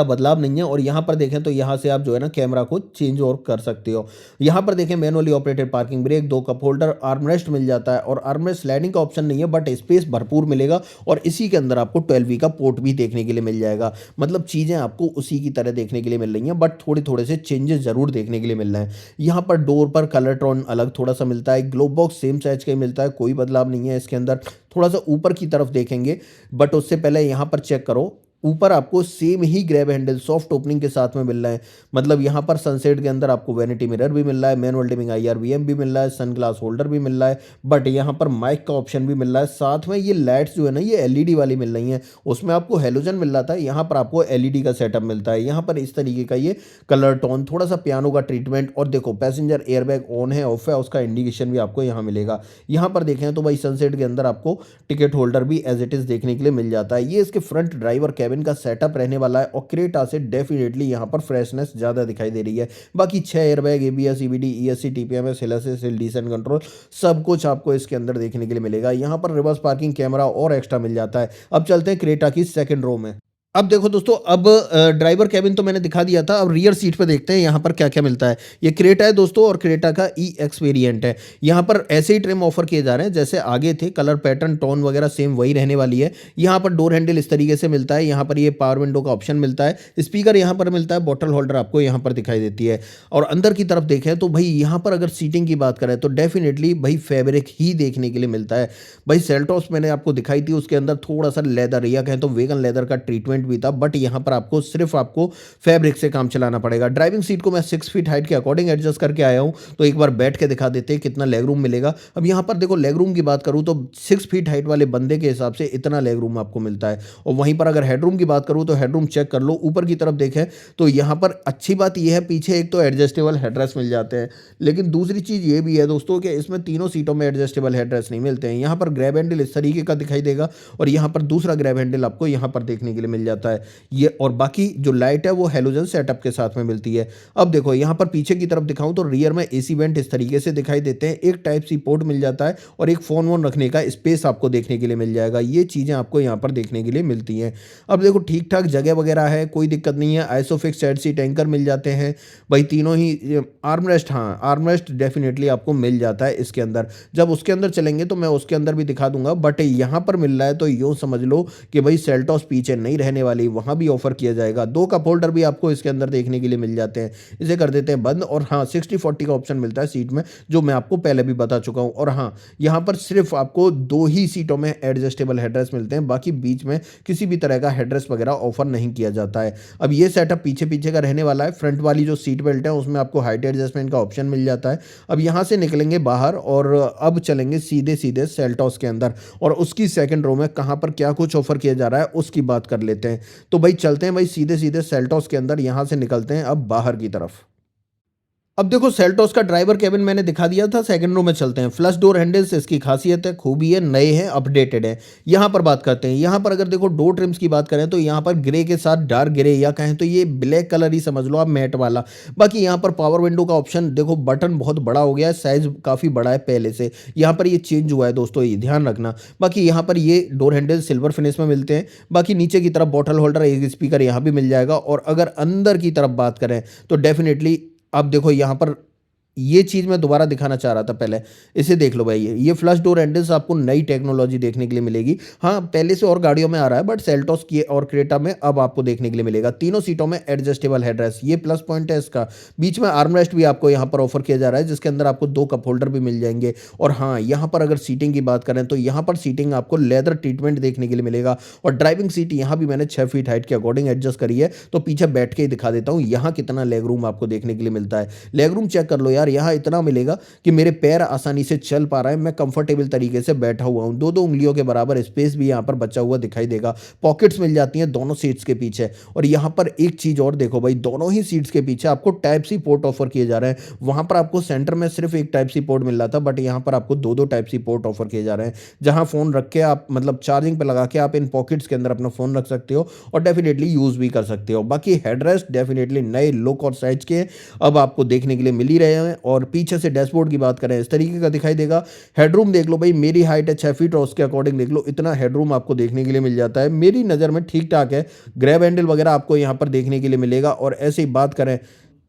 बदलाव नहीं है। और यहाँ पर देखें तो यहाँ से आप जो है ना कैमरा को चेंज और कर सकते हो। यहाँ पर देखें manually operated parking brake, 2 cup holder, armrest मिल जाता है। और आर्मरेस्ट स्लाइडिंग का ऑप्शन नहीं है, बट स्पेस भरपूर मिलेगा। और इसी के अंदर आपको 12V का पोर्ट भी देखने के लिए मिल जाएगा। मतलब चीज़ें आपको उसी की तरह देखने के लिए मिल रही हैं, बट थोड़े थोड़े से चेंजेस ज़रूर देखने के लिए मिल रहे हैं। यहाँ पर डोर पर कलर टोन अलग थोड़ा सा मिलता है। ग्लोब बॉक्स सेम साइज का ही मिलता है, कोई बदलाव नहीं है इसके अंदर। थोड़ा सा ऊपर की तरफ देखेंगे, बट उससे पहले यहाँ पर चेक करो, ऊपर आपको सेम ही ग्रैब हैंडल सॉफ्ट ओपनिंग के साथ में मिल रहा है। मतलब यहाँ पर सनसेट के अंदर आपको वैनिटी मिरर भी मिल रहा है, मैनुअल डिमिंग IRVM भी मिल रहा है, सनग्लास होल्डर भी मिल रहा है, बट यहाँ पर माइक का ऑप्शन भी मिल रहा है। साथ में ये लाइट्स जो है ना, ये LED वाली मिल रही हैं। उसमें आपको हेलोजन मिल रहा था, यहाँ पर आपको LED का सेटअप मिलता है। यहाँ पर इस तरीके का ये कलर टोन, थोड़ा सा पियानो का ट्रीटमेंट। और देखो पैसेंजर एयरबैग ऑन है ऑफ है, उसका इंडिकेशन भी आपको यहाँ मिलेगा। यहाँ पर देखें तो भाई सनसेट के अंदर आपको टिकट होल्डर भी एज इट इज़ देखने के लिए मिल जाता है। ये इसके फ्रंट ड्राइवर कैबिन का सेटअप रहने वाला है, और क्रेटा से डेफिनेटली यहाँ पर फ्रेशनेस ज़्यादा दिखाई दे रही है। बाकी 6 airbag, ABS, EBD, ESC, TPMS, हिल असिस्ट, हिल डिसेंट कंट्रोल, सब कुछ आपको इसके अंदर देखने के लिए मिलेगा। यहाँ पर रिवर्स पार्किंग कैमरा और एक्स्ट्रा मिल जाता है। अब चलते हैं क्रेटा की सेकंड रो में। अब देखो दोस्तों, अब ड्राइवर कैबिन तो मैंने दिखा दिया था, अब रियर सीट पे देखते हैं यहाँ पर क्या क्या मिलता है। ये क्रेटा है दोस्तों, और क्रेटा का EX वेरिएंट है। यहाँ पर ऐसे ही ट्रिम ऑफर किए जा रहे हैं जैसे आगे थे। कलर पैटर्न टोन वगैरह सेम वही रहने वाली है। यहाँ पर डोर हैंडल इस तरीके से मिलता है। यहाँ पर ये पावर विंडो का ऑप्शन मिलता है, स्पीकर यहाँ पर मिलता है, बॉटल होल्डर आपको यहाँ पर दिखाई देती है। और अंदर की तरफ देखें तो भाई यहाँ पर अगर सीटिंग की बात करें तो डेफिनेटली भाई फैब्रिक ही देखने के लिए मिलता है। भाई सेल्टॉस मैंने आपको दिखाई थी, उसके अंदर थोड़ा सा लेदर या कहें तो वेगन लेदर का ट्रीटमेंट भी था, बट यहाँ पर आपको सिर्फ आपको फैब्रिक से काम चलाना पड़ेगा। ड्राइविंग सीट को मैं 6 फीट हाइट के अकॉर्डिंग एडजस्ट करके आया हूँ, तो एक बार बैठ के दिखा देते हैं कितना लेग रूम मिलेगा। अब यहाँ पर देखो लेग रूम की बात करूँ तो 6 फीट हाइट वाले बंदे के हिसाब से इतना लेग रूम आपको मिलता है। और वहीं पर अगर हेडरूम की बात करूँ तो हेडरूम चेक कर लो, ऊपर की तरफ देखें तो यहाँ पर अच्छी बात यह है, पीछे एक तो एडजस्टेबल हेडरेस्ट मिल जाते हैं, लेकिन दूसरी चीज़ ये भी है दोस्तों कि इसमें तीनों सीटों में एडजस्टेबल हेडरेस्ट नहीं मिलते हैं। यहाँ पर ग्रैब हैंडल इस तरीके का दिखाई देगा, और यहाँ पर दूसरा ग्रैब हैंडल आपको यहाँ पर देखने के लिए मिल जाता है। ये और बाकी जो लाइट है वो हेलोजन सेटअप के साथ में मिलती है। अब देखो यहाँ पर पीछे की तरफ दिखाऊं तो रियर में एसी वेंट इस तरीके से दिखाई देते हैं। एक टाइप सी पोर्ट मिल जाता है, और एक फोन वोन रखने का स्पेस आपको देखने के लिए मिल जाएगा। ये चीज़ें आपको यहाँ पर देखने के लिए मिलती हैं। अब देखो ठीक ठाक जगह वगैरह है, कोई दिक्कत नहीं है। आइसोफिक्स साइड सीट एंकर मिल जाते हैं भाई, तीनों ही। आर्मरेस्ट, हाँ आर्मरेस्ट डेफिनेटली आपको मिल जाता है इसके अंदर। जब उसके अंदर चलेंगे तो मैं उसके अंदर भी दिखा दूंगा, बट यहाँ पर मिल रहा है तो यूँ समझ लो कि भाई सेल्टॉस पीछे नहीं रहने वाली, वहाँ भी ऑफर किया जाएगा। 2 कप होल्डर भी आपको इसके अंदर देखने के लिए मिल जाते हैं। इसे कर देते हैं बंद, और हाँ 60-40 का ऑप्शन मिलता है सीट में, जो मैं आपको पहले भी बता चुका हूँ। और हाँ यहाँ पर सिर्फ आपको 2 ही सीटों में एडजस्टेबल हेडरेस्ट मिलते हैं, बाकी बीच में किसी भी तरह का हेडरेस्ट वगैरह ऑफर नहीं किया जाता है। अब ये सेटअप पीछे पीछे का रहने वाला है। फ्रंट वाली जो सीट बेल्ट है उसमें आपको हाइट एडजस्टमेंट का ऑप्शन मिल जाता है। अब यहाँ से निकलेंगे बाहर, और अब चलेंगे सीधे सीधे सेल्टॉस के अंदर, और उसकी सेकंड रो में कहाँ पर क्या कुछ ऑफर किया जा रहा है उसकी बात कर लेते हैं। तो भाई चलते हैं भाई सीधे सीधे सेल्टॉस के अंदर, यहाँ से निकलते हैं अब बाहर की तरफ। अब देखो सेल्टॉस का ड्राइवर केबिन मैंने दिखा दिया था, सेकंड रो में चलते हैं। फ्लश डोर हैंडल्स इसकी खासियत है, खूबी है, नए हैं, अपडेटेड हैं। यहाँ पर बात करते हैं, यहाँ पर अगर देखो डोर ट्रिम्स की बात करें तो यहाँ पर ग्रे के साथ डार्क ग्रे या कहें तो ये ब्लैक कलर ही समझ लो आप, मैट वाला। बाकी यहाँ पर पावर विंडो का ऑप्शन देखो, बटन बहुत बड़ा हो गया है, साइज काफ़ी बड़ा है पहले से। यहाँ पर ये चेंज हुआ है दोस्तों, ये ध्यान रखना। बाकी यहाँ पर ये डोर हैंडल सिल्वर फिनिश में मिलते हैं। बाकी नीचे की तरफ बॉटल होल्डर, एक स्पीकर यहाँ भी मिल जाएगा। और अगर अंदर की तरफ बात करें तो डेफिनेटली आप देखो यहाँ पर ये चीज़ मैं दोबारा दिखाना चाह रहा था पहले, इसे देख लो भाई, ये फ्लश डोर हैंडल्स आपको नई टेक्नोलॉजी देखने के लिए मिलेगी। हाँ, पहले से और गाड़ियों में आ रहा है बट सेल्टॉस की और क्रेटा में अब आपको देखने के लिए मिलेगा। तीनों सीटों में एडजस्टेबल हेडरेस्ट, ये प्लस पॉइंट है इसका। बीच में आर्मरेस्ट भी आपको यहाँ पर ऑफर किया जा रहा है, जिसके अंदर आपको 2 कप होल्डर भी मिल जाएंगे। और हाँ, यहाँ पर अगर सीटिंग की बात करें तो यहाँ पर सीटिंग आपको लेदर ट्रीटमेंट देखने के लिए मिलेगा। और ड्राइविंग सीट यहाँ भी मैंने 6 फीट हाइट के अकॉर्डिंग एडजस्ट करी है, तो पीछे बैठ के ही दिखा देता हूँ यहाँ कितना लेग रूम आपको देखने के लिए मिलता है। लेग रूम चेक कर लो यार, यहाँ इतना मिलेगा कि मेरे पैर आसानी से चल पा रहा है, मैं कंफर्टेबल तरीके से बैठा हुआ हूं। 2-2 उंगलियों के बराबर स्पेस भी यहां पर बचा हुआ दिखाई देगा। पॉकेट्स मिल जाती हैं दोनों सीट्स के पीछे। और यहां पर एक चीज और देखो भाई, दोनों ही सीट्स के पीछे आपको टाइप सी पोर्ट ऑफर किए जा रहे हैं। वहां पर आपको सेंटर में सिर्फ एक टाइप सी पोर्ट मिल रहा था, बट यहां पर आपको 2-2 टाइप सी पोर्ट ऑफर किए जा रहे हैं, जहां फोन रख के आप मतलब चार्जिंग पे लगा के आप इन पॉकेट्स के अंदर अपना फोन रख सकते हो और डेफिनेटली यूज भी कर सकते हो। बाकी हेडरेस्ट डेफिनेटली नए लुक और साइज के अब आपको देखने के लिए मिल ही रहे हैं। और पीछे से डैशबोर्ड की बात करें, इस तरीके का दिखाई देगा। हेडरूम देख लो भाई, मेरी हाइट है 6 फीट और उसके अकॉर्डिंग देख लो इतना हेडरूम आपको देखने के लिए मिल जाता है। मेरी नज़र में ठीक ठाक है। ग्रैब हैंडल वगैरह आपको यहाँ पर देखने के लिए मिलेगा। और ऐसे ही बात करें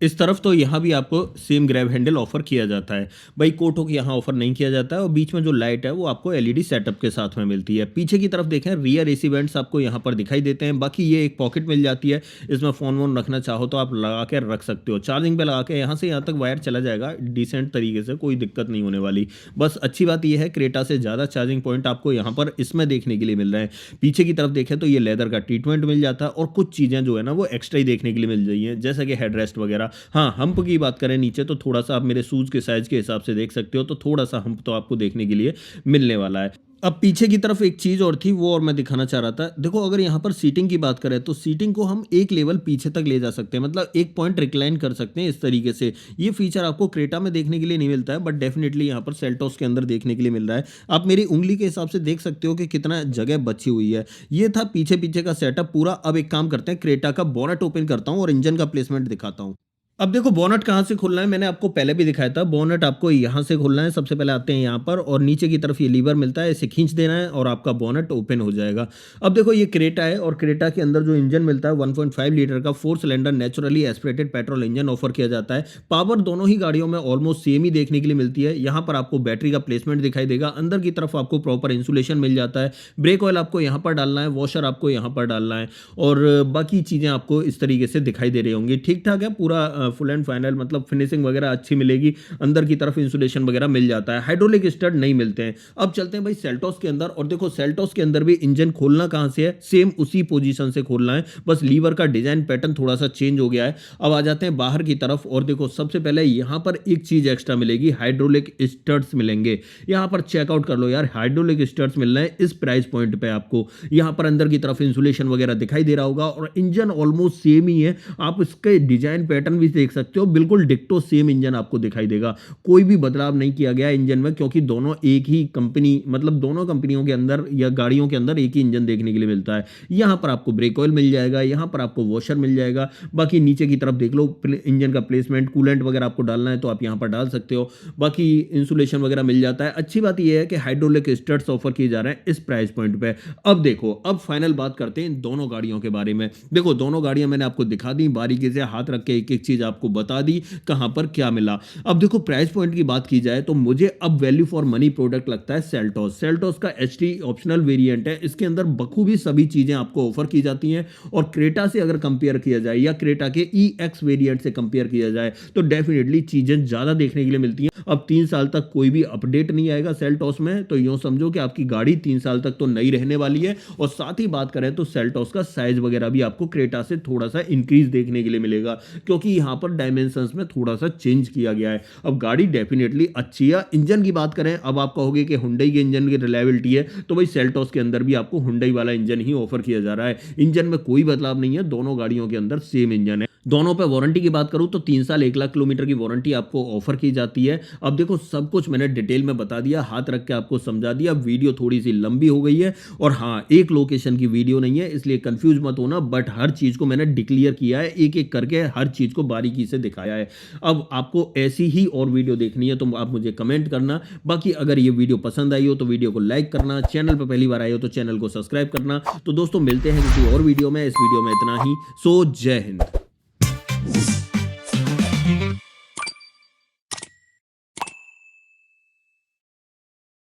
इस तरफ तो यहाँ भी आपको सेम ग्रैब हैंडल ऑफर किया जाता है। भाई कोटो की यहाँ ऑफर नहीं किया जाता है। और बीच में जो लाइट है वो आपको एलईडी सेटअप के साथ में मिलती है। पीछे की तरफ देखें, रियर एसी वेंट्स आपको यहाँ पर दिखाई देते हैं। बाकी ये एक पॉकेट मिल जाती है, इसमें फ़ोन वोन रखना चाहो तो आप लगा के रख सकते हो। चार्जिंग पे लगा के यहाँ से यहाँ तक वायर चला जाएगा डिसेंट तरीके से, कोई दिक्कत नहीं होने वाली। बस अच्छी बात यह है क्रेटा से ज़्यादा चार्जिंग पॉइंट आपको यहाँ पर इसमें देखने के लिए मिल रहे हैं। पीछे की तरफ देखें तो ये लेदर का ट्रीटमेंट मिल जाता है और कुछ चीज़ें जो है ना वो एक्स्ट्रा ही देखने के लिए मिल रही हैं, जैसे कि हेडरेस्ट वगैरह। हाँ, हम्प की बात करें नीचे तो थोड़ा सा आप मेरे शूज के साइज के हिसाब से देख सकते हो, तो थोड़ा सा हम्प तो आपको देखने के लिए मिलने वाला है। अब पीछे की तरफ एक चीज और थी, वो और मैं दिखाना चाह रहा था। देखो अगर यहाँ पर सीटिंग की बात करें तो सीटिंग को हम एक लेवल पीछे तक ले जा सकते हैं, मतलब एक पॉइंट रिक्लाइन कर सकते हैं इस तरीके से। ये फीचर आपको क्रेटा में देखने के लिए नहीं मिलता है, बट डेफिनेटली यहाँ पर सेल्टॉस के अंदर देखने के लिए मिल रहा है। आप मेरी उंगली के हिसाब से देख सकते हो कि कितना जगह बची हुई है। ये था पीछे पीछे का सेटअप पूरा। अब एक काम करते हैं, क्रेटा का बोनट ओपन करता हूँ और इंजन का प्लेसमेंट दिखाता हूँ। अब देखो बोनट कहाँ से खुलना है, मैंने आपको पहले भी दिखाया था। बोनट आपको यहाँ से खुलना है। सबसे पहले आते हैं यहाँ पर और नीचे की तरफ ये लीवर मिलता है, इसे खींच देना है और आपका बोनट ओपन हो जाएगा। अब देखो ये क्रेटा है और क्रेटा के अंदर जो इंजन मिलता है 1.5 लीटर का 4 cylinder naturally aspirated petrol engine offer किया जाता है। पावर दोनों ही गाड़ियों में ऑलमोस्ट सेम ही देखने के लिए मिलती है। यहाँ पर आपको बैटरी का प्लेसमेंट दिखाई देगा। अंदर की तरफ आपको प्रॉपर इंसुलेशन मिल जाता है। ब्रेक ऑयल आपको यहाँ पर डालना है, वॉशर आपको यहाँ पर डालना है और बाकी चीज़ें आपको इस तरीके से दिखाई दे रही होंगी। ठीक ठाक है पूरा, फुल एंड फाइनल, मतलब फिनिशिंग वगैरह अच्छी मिलेगी। अंदर की तरफ इंसुलेशन वगैरह मिल जाता है। हाइड्रोलिक स्टड नहीं मिलते हैं। अब चलते हैं भाई सेल्टॉस के अंदर और देखो सेल्टॉस के अंदर भी इंजन खोलना कहां से है, सेम उसी पोजीशन से खोलना है, बस लीवर का डिजाइन पैटर्न थोड़ा सा चेंज हो गया है। अब आ जाते हैं बाहर की तरफ और देखो सबसे पहले यहां पर एक चीज एक्स्ट्रा मिलेगी, हाइड्रोलिक स्टड्स मिलेंगे। यहां पर चेकआउट कर लो यार, हाइड्रोलिक स्टड्स मिल रहे हैं इस प्राइस पॉइंट पे आपको। यहां पर अंदर की तरफ इंसुलेशन वगैरह दिखाई दे रहा होगा और इंजन ऑलमोस्ट सेम ही है। आप इसके डिजाइन पैटर्न भी देख सकते हो, बिल्कुल डिक्टो सेम इंजन आपको दिखाई देगा। कोई भी बदलाव नहीं किया गया इंजन में, क्योंकि दोनों एक ही कंपनी, मतलब दोनों कंपनियों के अंदर या गाड़ियों के अंदर एक ही इंजन देखने के लिए मिलता है। यहां पर आपको ब्रेक ऑयल मिल जाएगा, यहां पर आपको वॉशर मिल जाएगा। बाकी नीचे की तरफ देख लो इंजन का प्लेसमेंट, कूलेंट वगैरह आपको डालना है तो आप यहां पर डाल सकते हो। बाकी इंसुलेशन वगैरह मिल जाता है। अच्छी बात यह है कि हाइड्रोलिक स्टड्स ऑफर किए जा रहे हैं इस प्राइस पॉइंट पे। अब देखो, अब फाइनल बात करते हैं दोनों गाड़ियों के बारे में। देखो दोनों गाड़ियां मैंने आपको दिखा दी, बारीकी से हाथ रख के एक एक चीज आपको बता दी कहां पर क्या मिला। अब देखो प्राइस पॉइंट की बात की जाए तो मुझे अब वैल्यू फॉर मनी प्रोडक्ट लगता है सेल्टॉस। सेल्टॉस का एचटी ऑप्शनल वेरिएंट है, इसके अंदर बखूबी सभी चीजें आपको ऑफर की जाती हैं। और क्रेटा से अगर कंपेयर किया जाए या क्रेटा के ई एक्स वेरिएंट से कंपेयर किया जाए तो डेफिनेटली चीजें ज्यादा देखने के लिए मिलती हैं। अब 3 साल तक कोई भी अपडेट नहीं आएगा सेल्टॉस में, तो यूं समझो कि आपकी गाड़ी 3 साल तक तो नई रहने वाली है। और साथ ही बात करें तो सेल्टॉस का साइज वगैरह भी आपको क्रेटा से थोड़ा सा इंक्रीज देखने के लिए मिलेगा, क्योंकि यहां पर डायमेंशंस में थोड़ा सा चेंज किया गया है। अब गाड़ी डेफिनेटली अच्छी है। इंजन की बात करें, अब आप कहोगे कि हुंडई के इंजन की रिलायबिलिटी है, तो भाई सेल्टॉस के अंदर भी आपको हुंडई वाला इंजन ही ऑफर किया जा रहा है। इंजन में कोई बदलाव नहीं है, दोनों गाड़ियों के अंदर सेम इंजन है। दोनों पे वारंटी की बात करूँ तो 3 साल 1 लाख किलोमीटर की वारंटी आपको ऑफर की जाती है। अब देखो सब कुछ मैंने डिटेल में बता दिया, हाथ रख के आपको समझा दिया। वीडियो थोड़ी-सी लंबी हो गई है और हाँ, एक लोकेशन की वीडियो नहीं है इसलिए कन्फ्यूज़ मत होना, बट हर चीज़ को मैंने डिक्लियर किया है, एक-एक करके हर चीज़ को बारीकी से दिखाया है। अब आपको ऐसी ही और वीडियो देखनी है तो आप मुझे कमेंट करना। बाकी अगर ये वीडियो पसंद आई हो तो वीडियो को लाइक करना, चैनल पे पहली बार आए हो तो चैनल को सब्सक्राइब करना। तो दोस्तों मिलते हैं किसी और वीडियो में, इस वीडियो में इतना ही। सो जय हिंद।